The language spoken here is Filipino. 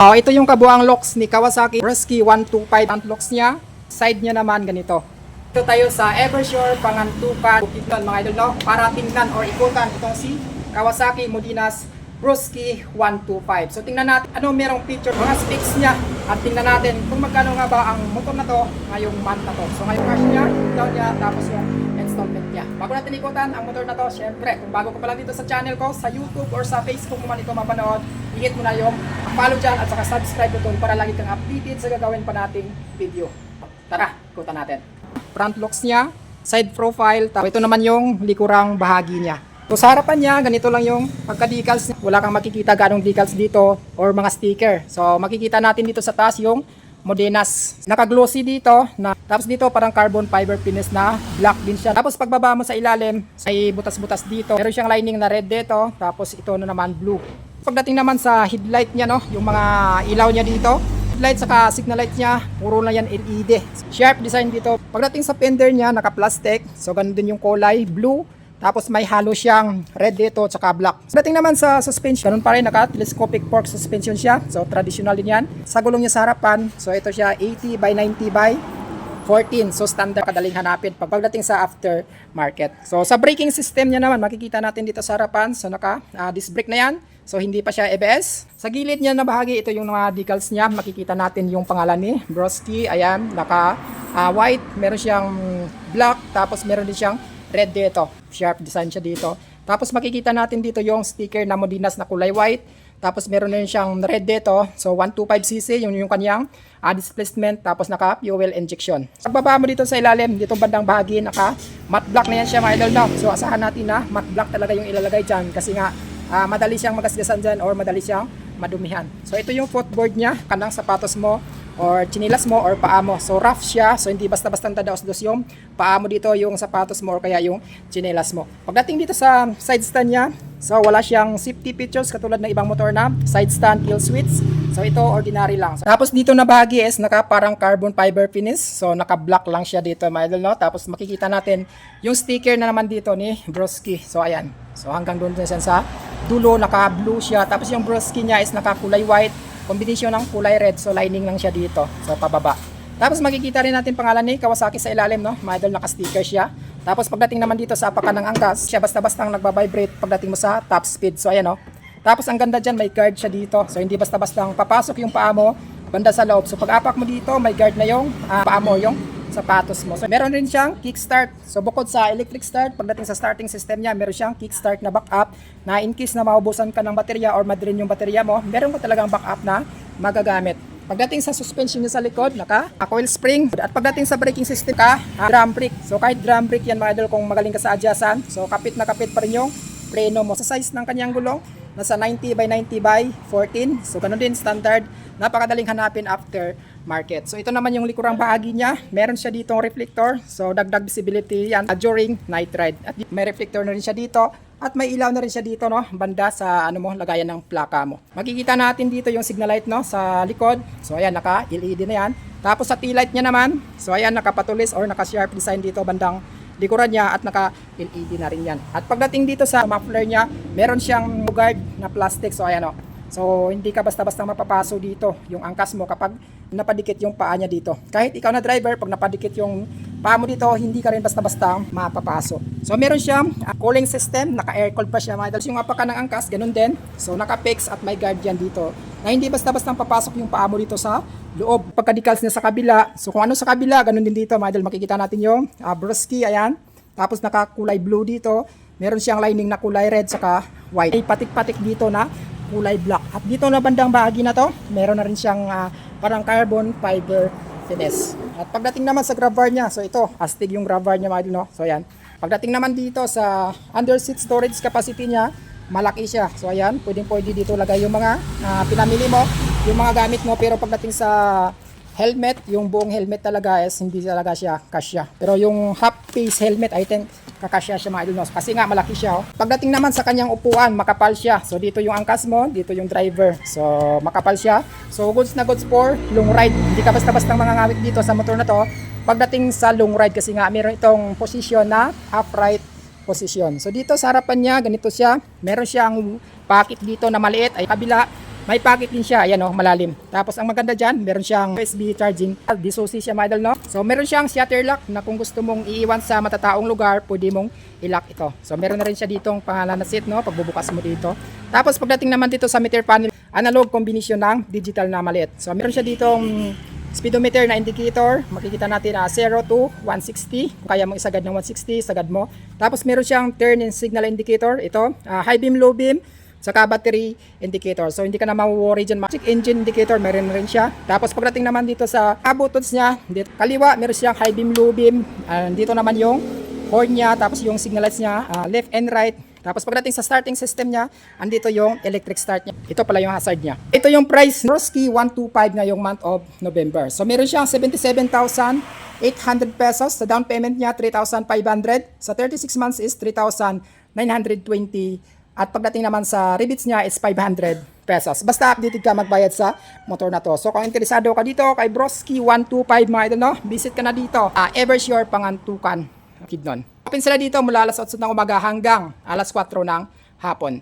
Oh, ito yung kabuang locks ni Kawasaki Brusky 125 ang locks niya. Side niya naman ganito. Ito tayo sa Eversure Pangantukan Bukidnon mga idol, no? Para tingnan or ikutan itong si Kawasaki Modinas Brusky 125. So tingnan natin ano merong feature, mga specs niya, at tingnan natin kung magkano nga ba ang motor na to ngayong month na to. So ngayong cash niya, down niya, tapos yung installment niya. Bago natin ikutan ang motor na to, syempre kung bago ka pa lang dito sa channel ko, sa YouTube or sa Facebook mo man ito mapanood, hihit mo na yung follow dyan at saka subscribe button para lagi kang updated sa gagawin pa nating video. Tara, ikutan natin. Front locks niya, side profile, tapos ito naman yung likurang bahagi niya. So sa harapan niya, ganito lang yung pagka-decals niya. Wala kang makikita ganong decals dito or mga sticker. So makikita natin dito sa taas yung Modinas. Naka-glossy dito. Tapos dito parang carbon fiber finish na black din siya. Tapos pagbaba mo sa ilalim, ay butas-butas dito. Meron siyang lining na red dito. Tapos ito na naman blue. Pagdating naman sa headlight niya, no, yung mga ilaw niya dito, headlight saka signal light niya, puro na yan LED. Sharp design dito. Pagdating sa fender niya, naka-plastic. So ganun din yung kulay, blue. Tapos may halo siyang red dito at saka black. Pagdating naman sa suspension, ganun pa rin, naka-telescopic fork suspension siya. So traditional din yan. Sa gulong niya sa harapan, so ito siya 80 by 90 by 14. So standard, kadaling hanapin pagdating sa aftermarket. So sa braking system niya naman, makikita natin dito sa harapan. So naka disc brake na yan. So hindi pa siya ABS. Sa gilid niya na bahagi, ito yung mga decals niya. Makikita natin yung pangalan ni Brusky. Ayan, naka white. Meron siyang black. Tapos meron din siyang red dito. Sharp design siya dito. Tapos makikita natin dito yung sticker na Modinas na kulay white. Tapos meron din siyang red dito. So 125cc, yung kanyang displacement. Tapos naka fuel injection. Pagbaba mo dito sa ilalim, dito bandang bahagi, naka matte black na yan siya mga idol, no? So asahan natin na matte black talaga yung ilalagay dyan. Kasi nga madali siyang magasgasan dyan or madali siyang madumihan. So ito yung footboard niya, kanang sapatos mo or chinilas mo or paa mo. So rough siya, so hindi basta-basta tadaos-dos yung paa mo dito, yung sapatos mo or kaya yung chinilas mo. Pagdating dito sa side stand niya, so wala siyang safety features katulad ng ibang motor na side stand kill switch. So ito ordinary lang. So, tapos dito na bahagi is naka parang carbon fiber finish. So naka black lang siya dito mga idol, no? Tapos makikita natin yung sticker na naman dito ni Brusky. So ayan. So hanggang doon din siya sa dulo, naka blue siya. Tapos yung Brusky niya is naka kulay white, kombinasyon ng kulay red. So lining lang siya dito. So pababa. Tapos makikita rin natin pangalan ni Kawasaki sa ilalim, no? Mga idol, naka-sticker siya. Tapos pagdating naman dito sa apakan ng angkas, siya basta-bastang nagba-vibrate pagdating mo sa top speed. So ayan, no? Tapos ang ganda dyan, may guard siya dito. So hindi basta-bastang papasok yung paa mo banda sa loob. So pag apak mo dito, may guard na yung paa mo, yung sapatos mo. So meron rin siyang kickstart. So bukod sa electric start, pagdating sa starting system niya, meron siyang kickstart na backup na in case na maubusan ka ng baterya or madrin yung baterya mo, meron ka talagang backup na magagamit. Pagdating sa suspension niya sa likod, naka-coil spring. At pagdating sa braking system, drum brake. So kahit drum brake yan mga idol, kung magaling ka sa adjustan, so kapit na kapit pa rin yung preno mo. Sa size ng kanyang gulong, nasa 90 by 90 by 14. So ganun din, standard. Napakadaling hanapin after market. So ito naman yung likurang bahagi niya. Meron siya ditong reflector. So dagdag visibility yan during night ride. At may reflector na rin siya dito. At may ilaw na rin siya dito, no, banda sa lagayan ng plaka mo. Makikita natin dito yung signal light, no, sa likod. So ayan, naka LED na yan. Tapos sa tail light niya naman, so ayan, nakapatulis or naka-sharp design dito bandang likuran niya at naka-LED na rin yan. At pagdating dito sa muffler niya, meron siyang guard na plastic. So ayan, o. So hindi ka basta-basta mapapaso dito yung angkas mo kapag napadikit yung paa niya dito. Kahit ikaw na driver, pag napadikit yung paa mo dito, hindi ka rin basta-basta mapapaso. So meron siyang cooling system, naka-air-cooled pa siya mga idol. Yung apakan ng angkas, ganun din. So naka-fix at may guard yan dito. Na hindi basta-basta papasok yung paa mo dito sa loob. Pagka-decals niya sa kabila, so kung ano sa kabila, ganun din dito mga idol. Makikita natin yung Brusky, ayan. Tapos naka-kulay blue dito. Meron siyang lining na kulay red saka white. May patik-patik dito na kulay black. At dito na bandang bahagi na to, meron na rin siyang parang carbon fiber finish. At pagdating naman sa grab bar niya, so ito, astig yung grab bar niya mga idol, no? So ayan. Pagdating naman dito sa under seat storage capacity niya, malaki siya. So ayan, pwedeng-pwede dito lagay yung mga pinamili mo, yung mga gamit mo. Pero pagdating sa helmet, yung buong helmet talaga is hindi talaga siya kasya. Pero yung half face helmet, I think kakasya siya mga idol, no? Kasi nga malaki siya, oh. Pagdating naman sa kanyang upuan, makapal siya. So dito yung angkas mo, dito yung driver. So makapal siya. So goods na goods for long ride. Hindi ka basta-basta mangangamit dito sa motor na to pagdating sa long ride, kasi nga meron itong position na upright position. So dito sa harapan niya, ganito siya. Meron siyang pocket dito na maliit, ay kabila May pocket din siya, ayan oh, malalim. Tapos ang maganda dyan, meron siyang USB charging. Disosi siya mga idol, no? So meron siyang shutter lock na kung gusto mong iiwan sa matataong lugar, pwede mong i-lock ito. So meron na rin siya ditong pangalan na seat, no? Pagbubukas mo dito. Tapos pagdating naman dito sa meter panel, analog combination ng digital na maliit. So meron siya ditong speedometer na indicator. Makikita natin 0 to 160. Kung kaya mo isagad ng 160, sagad mo. Tapos meron siyang turn and signal indicator. Ito, high beam, low beam, saka battery indicator. So hindi ka na ma-worry dyan. Check engine indicator, meron rin siya. Tapos pagdating naman dito sa buttons niya, dito, kaliwa, meron siyang high beam, low beam. Dito naman yung horn niya, tapos yung signal lights niya, left and right. Tapos pagdating sa starting system niya, andito yung electric start niya. Ito pala yung hazard niya. Ito yung price, Broski 125 ngayong month of November. So meron siyang 77,800 pesos. Sa down payment niya, 3,500. Sa 36 months is 3,920. At pagdating naman sa rebates niya is 500 pesos. Basta updated ka magbayad sa motor na to. So kung interesado ka dito kay Broski 125 mga idol, no? Visit ka na dito. Eversure Pangantukan, Kidnon. Open sila dito mula alas 8 ng umaga hanggang alas 4 ng hapon.